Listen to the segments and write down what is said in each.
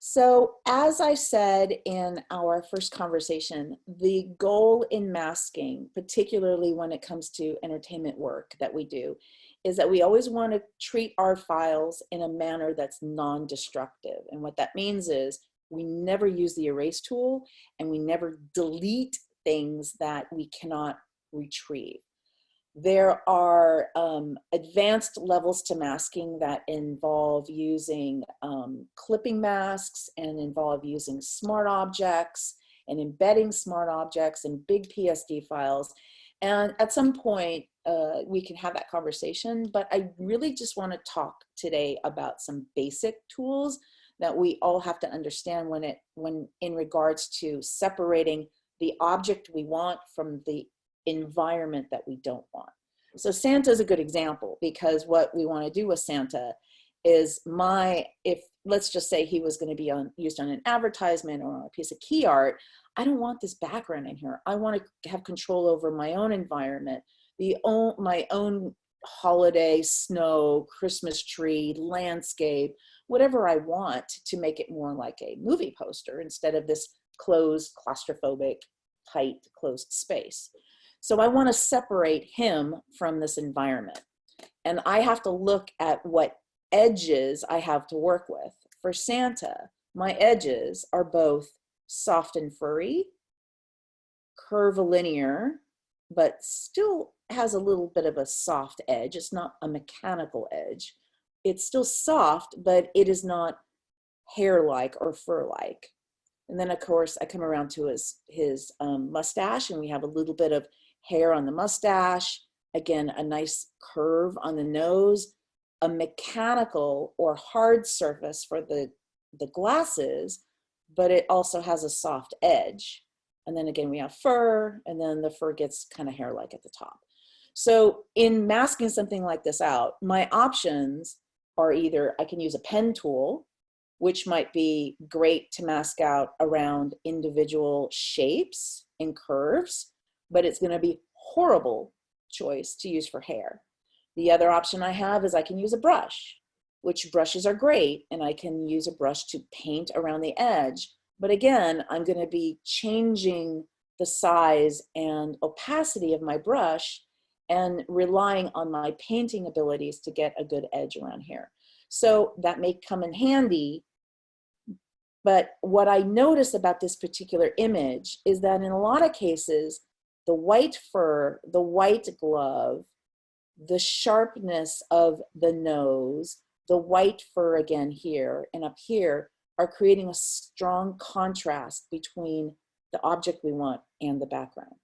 So, as I said in our first conversation, the goal in masking, particularly when it comes to entertainment work that we do, is that we always want to treat our files in a manner that's non-destructive. And what that means is we never use the erase tool and we never delete things that we cannot retrieve. There are advanced levels to masking that involve using clipping masks and involve using smart objects and embedding smart objects in big PSD files. And at some point, we can have that conversation, but I really just want to talk today about some basic tools that we all have to understand when in regards to separating the object we want from the environment that we don't want. So Santa is a good example, because what we want to do with Santa is if let's just say he was going to be used on an advertisement or on a piece of key art, I don't want this background in here. I want to have control over my own environment, my own holiday, snow, Christmas tree, landscape, whatever I want to make it more like a movie poster instead of this closed, claustrophobic, tight, closed space. So I want to separate him from this environment. And I have to look at what edges I have to work with. For Santa, my edges are both soft and furry, curvilinear, but still has a little bit of a soft edge. It's not a mechanical edge. It's still soft, but it is not hair-like or fur-like. And then, of course, I come around to his mustache, and we have a little bit of hair on the mustache. Again, a nice curve on the nose, a mechanical or hard surface for the glasses, but it also has a soft edge. And then again, we have fur, and then the fur gets kind of hair-like at the top. So in masking something like this out, my options are either I can use a pen tool, which might be great to mask out around individual shapes and curves, but it's going to be horrible choice to use for hair. The other option I have is I can use a brush, which brushes are great, and I can use a brush to paint around the edge. But again, I'm going to be changing the size and opacity of my brush and relying on my painting abilities to get a good edge around here. So that may come in handy. But what I notice about this particular image is that in a lot of cases, the white fur, the white glove, the sharpness of the nose, the white fur again here and up here are creating a strong contrast between the object we want and the background.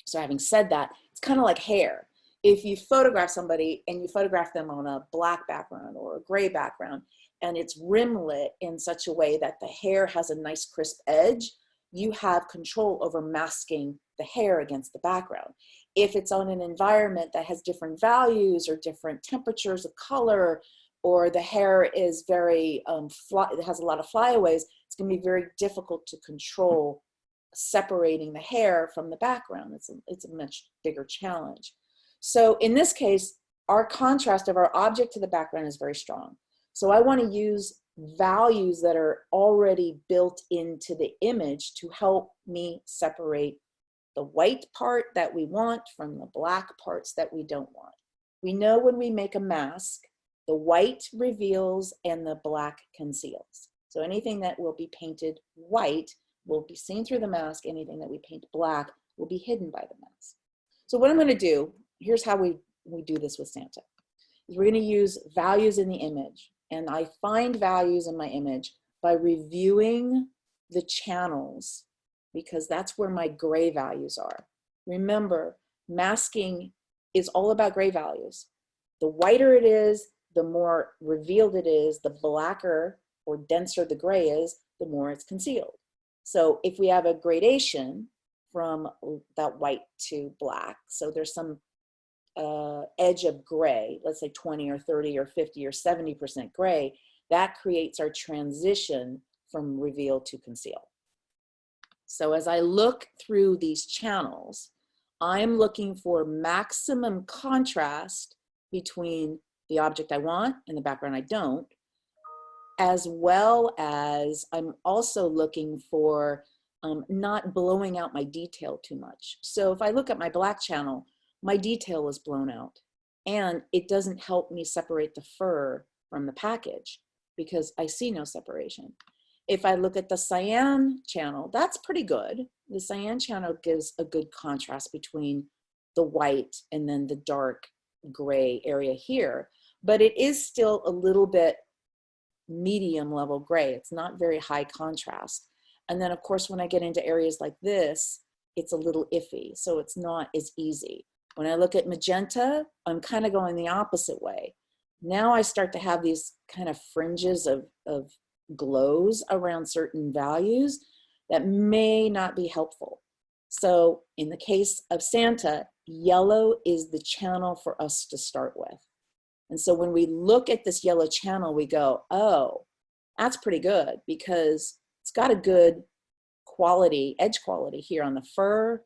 So having said that, it's kind of like hair. If you photograph somebody and you photograph them on a black background or a gray background, and it's rimlet in such a way that the hair has a nice crisp edge, you have control over masking the hair against the background. If it's on an environment that has different values or different temperatures of color, or the hair is very, it has a lot of flyaways, it's going to be very difficult to control separating the hair from the background. It's a much bigger challenge. So in this case, our contrast of our object to the background is very strong. So I want to use values that are already built into the image to help me separate the white part that we want from the black parts that we don't want. We know when we make a mask, the white reveals and the black conceals. So anything that will be painted white will be seen through the mask. Anything that we paint black will be hidden by the mask. So what I'm going to do, here's how we do this with Santa. Is we're going to use values in the image. And I find values in my image by reviewing the channels, because that's where my gray values are. Remember, masking is all about gray values. The whiter it is, the more revealed it is, the blacker or denser the gray is, the more it's concealed. So if we have a gradation from that white to black, so there's some edge of gray, let's say 20 or 30 or 50 or 70% gray, that creates our transition from reveal to conceal. So as I look through these channels, I'm looking for maximum contrast between the object I want and the background I don't, as well as I'm also looking for not blowing out my detail too much. So if I look at my black channel, my detail is blown out and it doesn't help me separate the fur from the package because I see no separation. If I look at the cyan channel, that's pretty good. The cyan channel gives a good contrast between the white and then the dark gray area here, but it is still a little bit medium level gray. It's not very high contrast. And then of course, when I get into areas like this, it's a little iffy. So it's not as easy. When I look at magenta, I'm kind of going the opposite way. Now I start to have these kind of fringes of glows around certain values that may not be helpful. So in the case of Santa, yellow is the channel for us to start with. And so when we look at this yellow channel, we go, oh, that's pretty good because it's got a good quality, edge quality here on the fur.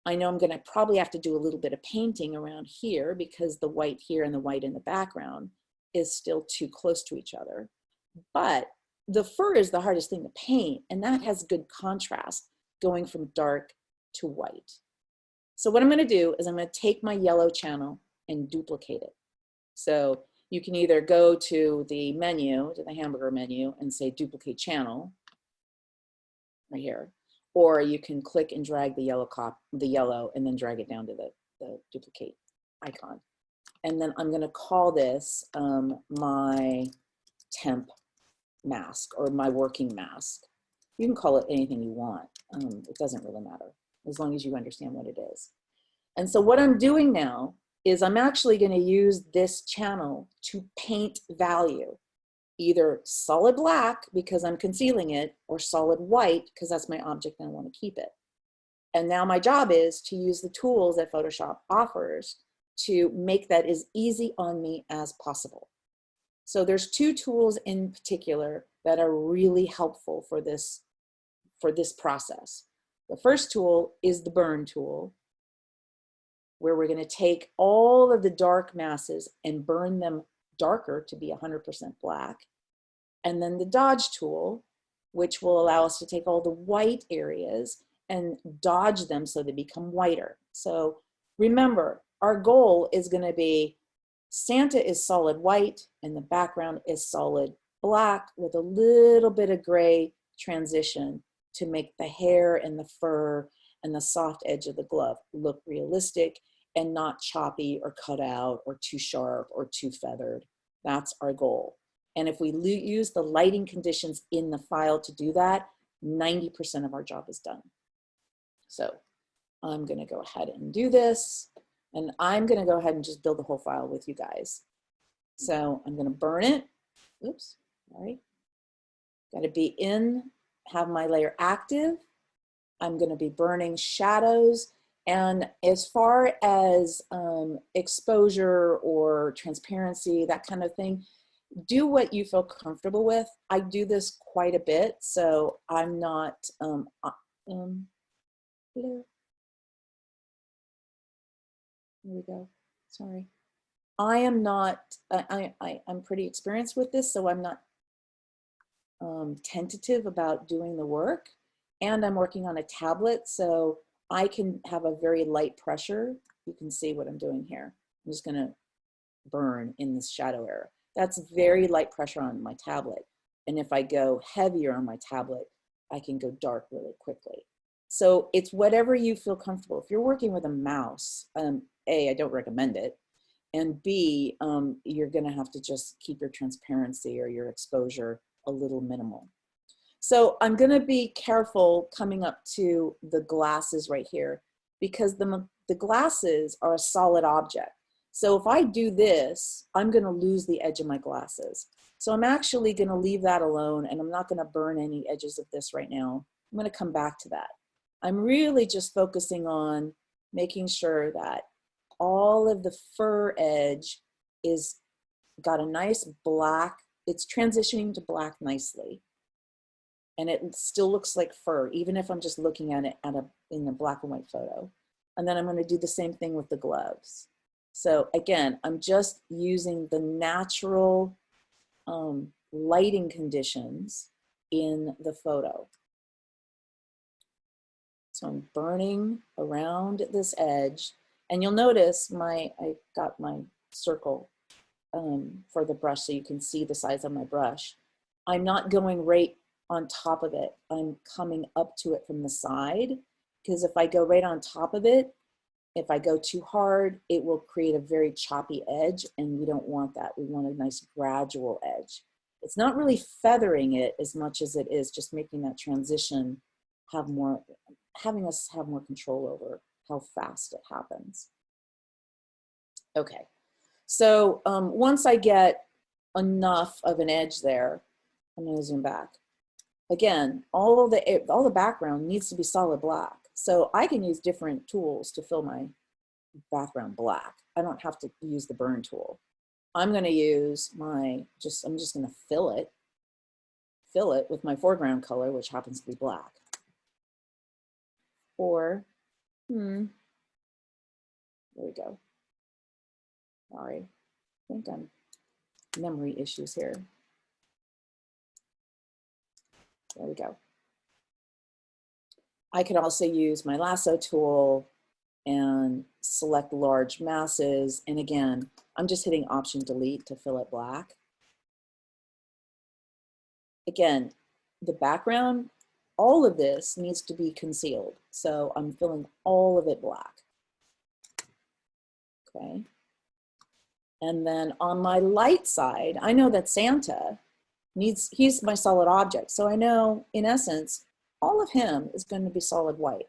I know I'm going to probably have to do a little bit of painting around here because the white here and the white in the background is still too close to each other. But the fur is the hardest thing to paint, and that has good contrast going from dark to white. So what I'm going to do is I'm going to take my yellow channel and duplicate it. So you can either go to the menu, to the hamburger menu, and say duplicate channel right here, or you can click and drag the yellow and then drag it down to the duplicate icon. And then I'm going to call this my temp mask or my working mask. You can call it anything you want. It doesn't really matter as long as you understand what it is. And so what I'm doing now is I'm actually going to use this channel to paint value, either solid black because I'm concealing it or solid white because that's my object and I want to keep it. And now my job is to use the tools that Photoshop offers to make that as easy on me as possible. So there's two tools in particular that are really helpful for this process. The first tool is the burn tool, where we're going to take all of the dark masses and burn them darker to be 100% black. And then the dodge tool, which will allow us to take all the white areas and dodge them so they become whiter. So remember, our goal is going to be Santa is solid white and the background is solid black with a little bit of gray transition to make the hair and the fur and the soft edge of the glove look realistic and not choppy or cut out or too sharp or too feathered. That's our goal. And if we use the lighting conditions in the file to do that, 90% of our job is done. So I'm going to go ahead and do this. And I'm going to go ahead and just build the whole file with you guys. So I'm going to burn it. Oops, sorry. Got to be in, have my layer active. I'm going to be burning shadows. And as far as exposure or transparency, that kind of thing, do what you feel comfortable with. I do this quite a bit, so I'm not, here we go, sorry. I am not, I'm pretty experienced with this, so I'm not tentative about doing the work. And I'm working on a tablet, so I can have a very light pressure. You can see what I'm doing here. I'm just gonna burn in this shadow area. That's very light pressure on my tablet. And if I go heavier on my tablet, I can go dark really quickly. So it's whatever you feel comfortable. If you're working with a mouse, A, I don't recommend it. And B, you're gonna have to just keep your transparency or your exposure a little minimal. So I'm gonna be careful coming up to the glasses right here because the glasses are a solid object. So if I do this, I'm gonna lose the edge of my glasses. So I'm actually gonna leave that alone and I'm not gonna burn any edges of this right now. I'm gonna come back to that. I'm really just focusing on making sure that all of the fur edge is got a nice black, it's transitioning to black nicely. And it still looks like fur, even if I'm just looking at it in a black and white photo. And then I'm gonna do the same thing with the gloves. So again, I'm just using the natural lighting conditions in the photo. So I'm burning around this edge, and you'll notice I got my circle for the brush so you can see the size of my brush. I'm not going right on top of it. I'm coming up to it from the side, because if I go right on top of it, if I go too hard, it will create a very choppy edge, and we don't want that. We want a nice gradual edge. It's not really feathering it as much as it is just making that transition having us have more control over how fast it happens. Okay, so once I get enough of an edge there, I'm going to zoom back. Again, all the background needs to be solid black. So I can use different tools to fill my background black. I don't have to use the burn tool. I'm going to use I'm just going to fill it with my foreground color, which happens to be black. Or, there we go. Sorry, I think I'm memory issues here. There we go. I could also use my lasso tool and select large masses. And again, I'm just hitting Option Delete to fill it black. Again, the background, all of this needs to be concealed. So I'm filling all of it black. Okay. And then on my light side, I know that Santa he's my solid object. So I know, in essence, all of him is going to be solid white.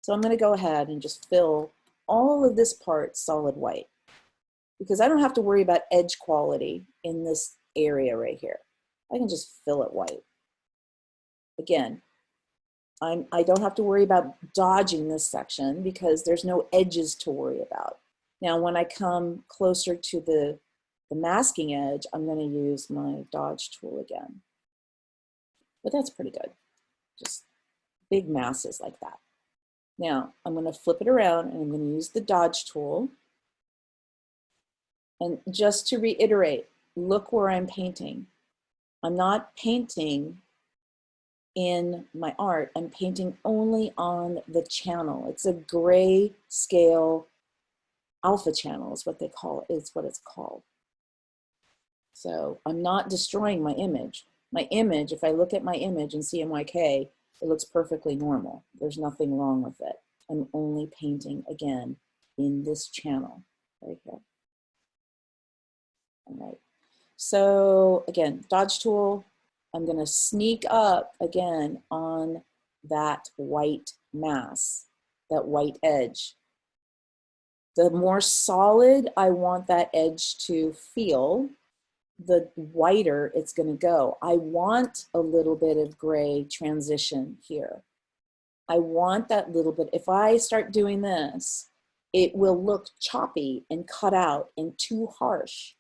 So I'm going to go ahead and just fill all of this part solid white, because I don't have to worry about edge quality in this area right here. I can just fill it white. Again, I don't have to worry about dodging this section because there's no edges to worry about. Now, when I come closer to the masking edge, I'm going to use my dodge tool again. But that's pretty good. Just big masses like that. Now, I'm going to flip it around and I'm going to use the dodge tool. And just to reiterate, look where I'm painting. I'm not painting in my art. I'm painting only on the channel. It's a gray scale alpha channel is what they call it, is what it's called. So I'm not destroying my image. My image, if I look at my image in CMYK, it looks perfectly normal. There's nothing wrong with it. I'm only painting, again, in this channel right here. All right. So again, dodge tool, I'm going to sneak up again on that white mass, that white edge. The more solid I want that edge to feel, the whiter it's going to go. I want a little bit of gray transition here. I want that little bit. If I start doing this, it will look choppy and cut out and too harsh.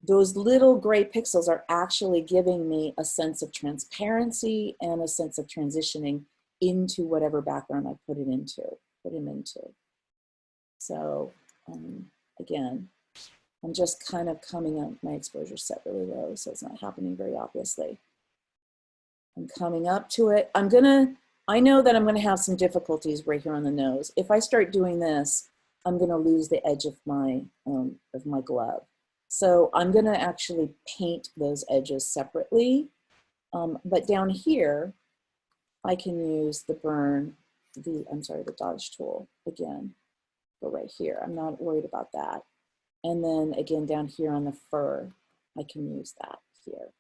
Those little gray pixels are actually giving me a sense of transparency and a sense of transitioning into whatever background I put him into. So again, I'm just kind of coming up, my exposure set really low, so it's not happening very obviously. I'm coming up to it. I know that I'm gonna have some difficulties right here on the nose. If I start doing this, I'm gonna lose the edge of my glove. So I'm gonna actually paint those edges separately. But down here, I can use the the dodge tool again. Go right here. I'm not worried about that. And then again, down here on the fur, I can use that here.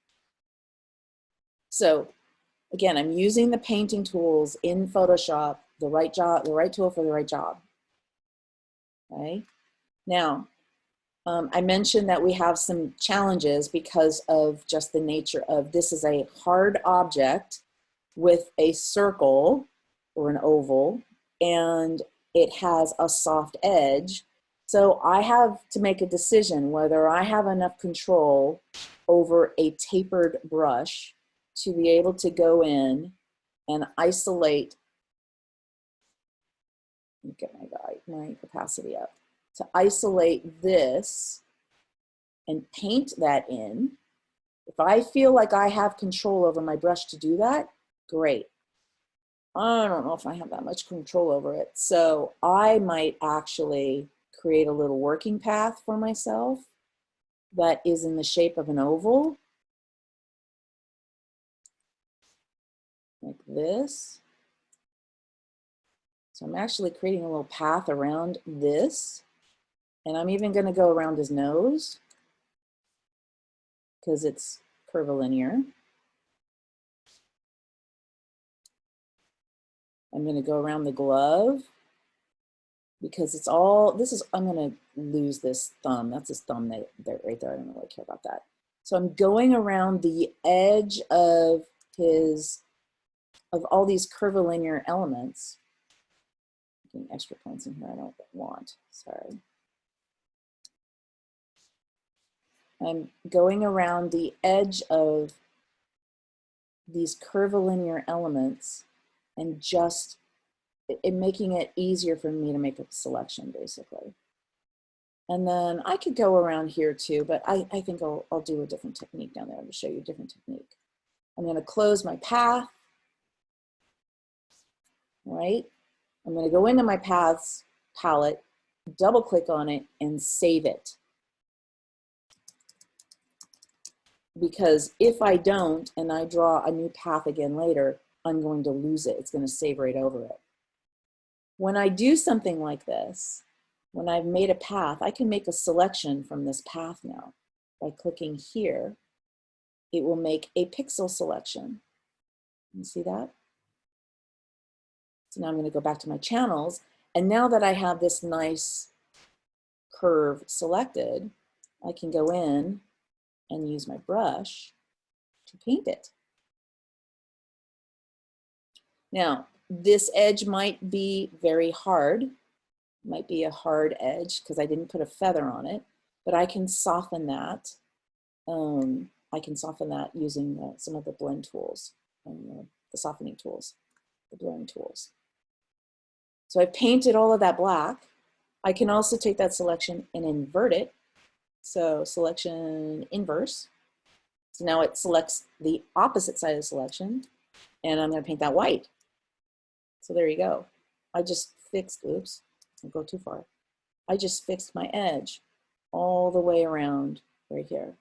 So again, I'm using the painting tools in Photoshop, the right tool for the right job. Okay. Now, I mentioned that we have some challenges because of just the nature of this is a hard object with a circle or an oval, and it has a soft edge. So I have to make a decision whether I have enough control over a tapered brush to be able to go in and isolate, get my opacity up, to isolate this and paint that in. If I feel like I have control over my brush to do that, great. I don't know if I have that much control over it. So I might actually create a little working path for myself that is in the shape of an oval, like this. So I'm actually creating a little path around this, and I'm even going to go around his nose because it's curvilinear. I'm going to go around the glove because it's all, this is, I'm going to lose this thumb. That's his thumb right there. I don't really care about that. So I'm going around the edge of all these curvilinear elements. Getting extra points in here I don't want, sorry. I'm going around the edge of these curvilinear elements and just making it easier for me to make a selection, basically. And then I could go around here too, but I think I'll do a different technique down there to show you a different technique. I'm going to close my path, right? I'm going to go into my paths palette, double click on it, and save it. Because if I don't, and I draw a new path again later, I'm going to lose it. It's going to save right over it. When I do something like this, when I've made a path, I can make a selection from this path now. By clicking here, it will make a pixel selection. You see that? So now I'm going to go back to my channels, and now that I have this nice curve selected, I can go in and use my brush to paint it. Now, this edge might be very hard, might be a hard edge because I didn't put a feather on it, but I can soften that. I can soften that using some of the blend tools, and the softening tools, the blurring tools. So I've painted all of that black. I can also take that selection and invert it. So selection inverse. So now it selects the opposite side of the selection, and I'm going to paint that white. So there you go. I just fixed, oops, I'll go too far. I just fixed my edge all the way around right here.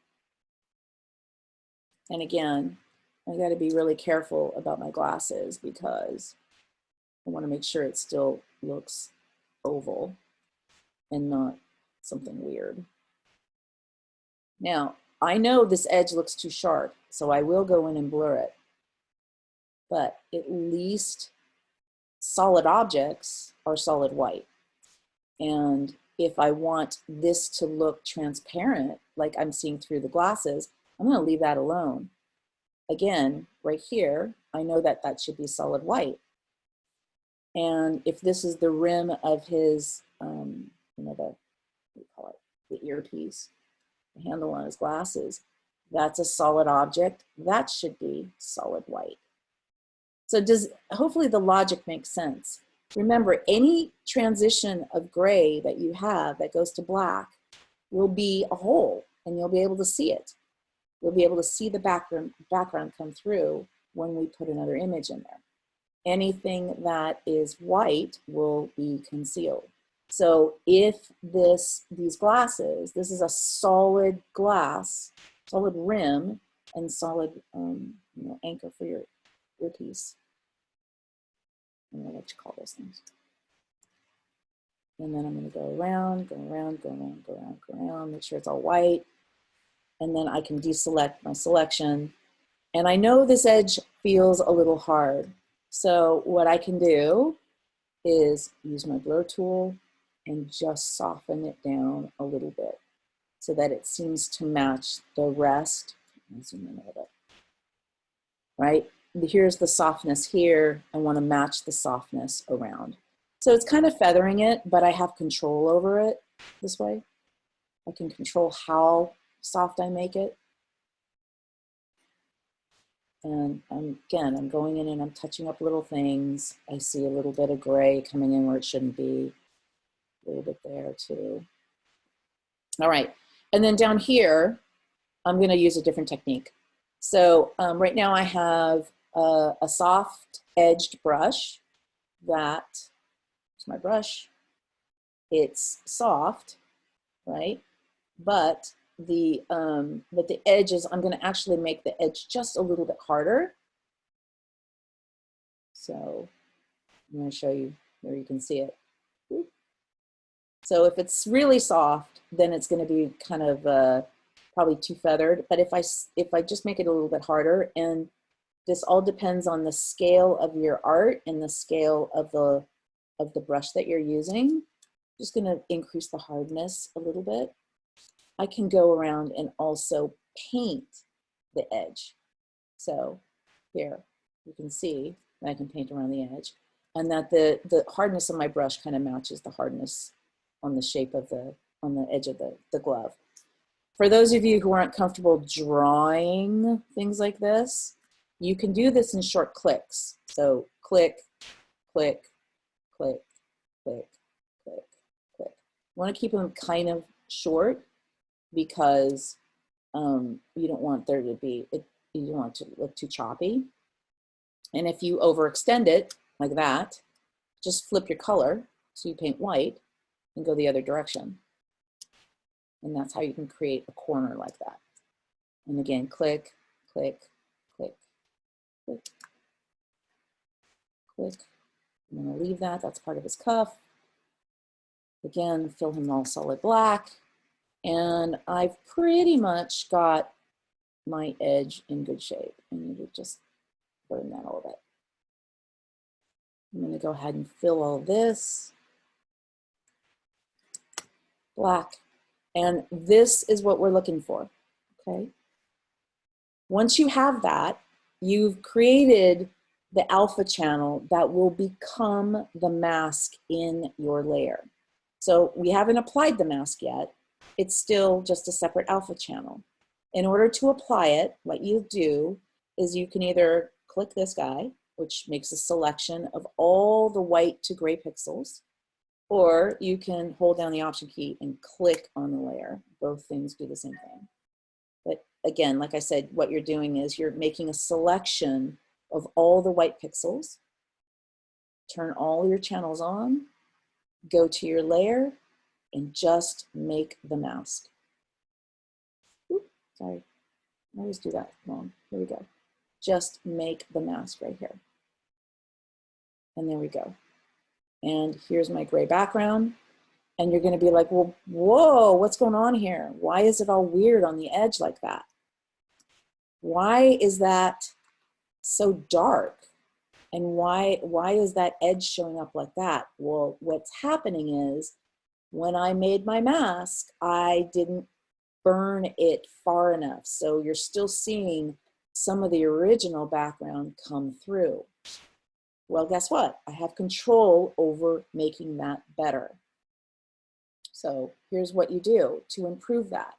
And again, I got to be really careful about my glasses because I want to make sure it still looks oval and not something weird. Now, I know this edge looks too sharp, so I will go in and blur it. But at least solid objects are solid white. And if I want this to look transparent, like I'm seeing through the glasses, I'm going to leave that alone. Again, right here, I know that that should be solid white. And if this is the rim of his, you know, what do you call it, the earpiece, the handle on his glasses, that's a solid object. That should be solid white. So hopefully the logic makes sense. Remember, any transition of gray that you have that goes to black will be a hole, and you'll be able to see it. You'll be able to see the background come through when we put another image in there. Anything that is white will be concealed. So if these glasses, this is a solid glass, solid rim, and solid you know, anchor for your earpiece. I don't know what you call those things. And then I'm going to go around, go around, go around, go around, go around, make sure it's all white. And then I can deselect my selection. And I know this edge feels a little hard. So what I can do is use my blur tool and just soften it down a little bit so that it seems to match the rest. Let me zoom in a little bit. Right? Here's the softness here. I want to match the softness around. So it's kind of feathering it, but I have control over it this way. I can control how soft I make it. And again, I'm going in and I'm touching up little things. I see a little bit of gray coming in where it shouldn't be. A little bit there too. All right, and then down here, I'm going to use a different technique. So right now I have a soft edged brush that, here's my brush, it's soft, right? But the edges, I'm going to actually make the edge just a little bit harder. So I'm going to show you where you can see it. So if it's really soft, then it's going to be kind of probably too feathered. But if I just make it a little bit harder, and this all depends on the scale of your art and the scale of the brush that you're using. I'm just going to increase the hardness a little bit. I can go around and also paint the edge. So here you can see that I can paint around the edge, and that the hardness of my brush kind of matches the hardness on the shape of on the edge of the glove. For those of you who aren't comfortable drawing things like this, you can do this in short clicks. So click, click, click, click, click, click. You want to keep them kind of short because you don't want there to be, you don't want it to look too choppy. And if you overextend it like that, just flip your color. So you paint white and go the other direction. And that's how you can create a corner like that. And again, click, click, click, click, click. I'm going to leave that. That's part of his cuff. Again, fill him all solid black. And I've pretty much got my edge in good shape. I need to just burn that a little bit. I'm going to go ahead and fill all this black. And this is what we're looking for, okay? Once you have that, you've created the alpha channel that will become the mask in your layer. So we haven't applied the mask yet. It's still just a separate alpha channel. In order to apply it, what you do is you can either click this guy, which makes a selection of all the white to gray pixels, or you can hold down the Option key and click on the layer. Both things do the same thing. But again, like I said, what you're doing is you're making a selection of all the white pixels, turn all your channels on, go to your layer, and just make the mask. Oops, sorry, I always do that wrong. Here we go. Just make the mask right here. And there we go. And here's my gray background. And you're going to be like, well, whoa, what's going on here? Why is it all weird on the edge like that? Why is that so dark? And why is that edge showing up like that? Well, what's happening is when I made my mask, I didn't burn it far enough. So you're still seeing some of the original background come through. Well, guess what? I have control over making that better. So here's what you do to improve that.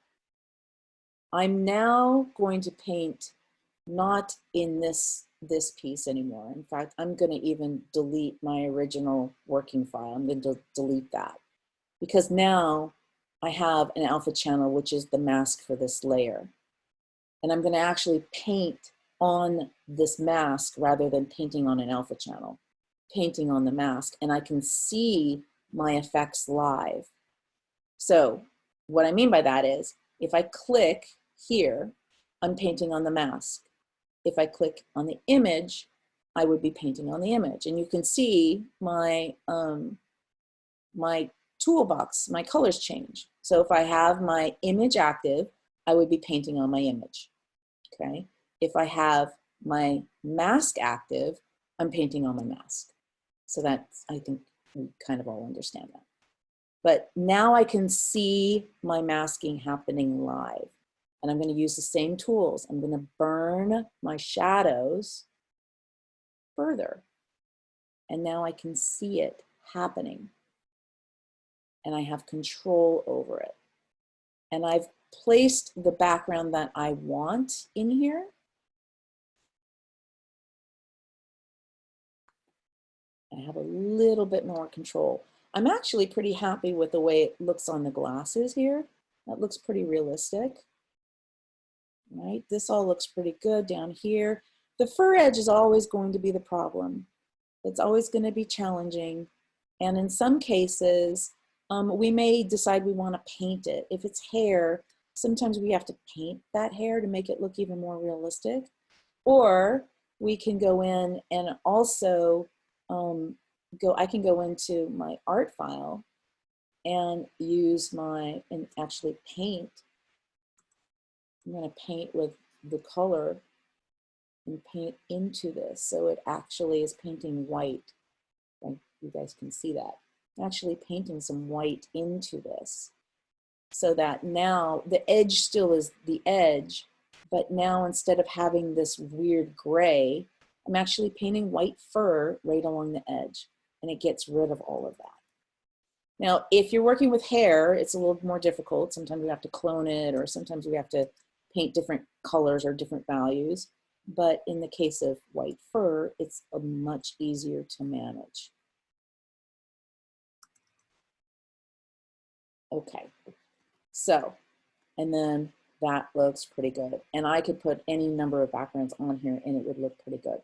I'm now going to paint not in this piece anymore. In fact, I'm going to even delete my original working file. I'm going to delete that because now I have an alpha channel, which is the mask for this layer. And I'm going to actually paint on this mask rather than painting on an alpha channel, painting on the mask, and I can see my effects live. So what I mean by that is if I click here, I'm painting on the mask. If I click on the image, I would be painting on the image. And you can see my, my toolbox, my colors change. So if I have my image active, I would be painting on my image, okay? If I have my mask active, I'm painting on my mask. So that's, I think we kind of all understand that. But now I can see my masking happening live. And I'm going to use the same tools. I'm going to burn my shadows further. And now I can see it happening. And I have control over it. And I've placed the background that I want in here. I have a little bit more control. I'm actually pretty happy with the way it looks on the glasses here. That looks pretty realistic. right? This all looks pretty good down here. The fur edge is always going to be the problem. It's always going to be challenging. And in some cases, we may decide we want to paint it. If it's hair, sometimes we have to paint that hair to make it look even more realistic. Or we can go in and also I can go into my art file and use and actually paint. I'm going to paint with the color and paint into this. So it actually is painting white. Like you guys can see that. Actually painting some white into this. So that now the edge still is the edge, but now instead of having this weird gray, I'm actually painting white fur right along the edge, and it gets rid of all of that. Now, if you're working with hair, it's a little more difficult. Sometimes we have to clone it, or sometimes we have to paint different colors or different values. But in the case of white fur, it's much easier to manage. Okay, so, and then that looks pretty good. And I could put any number of backgrounds on here and it would look pretty good.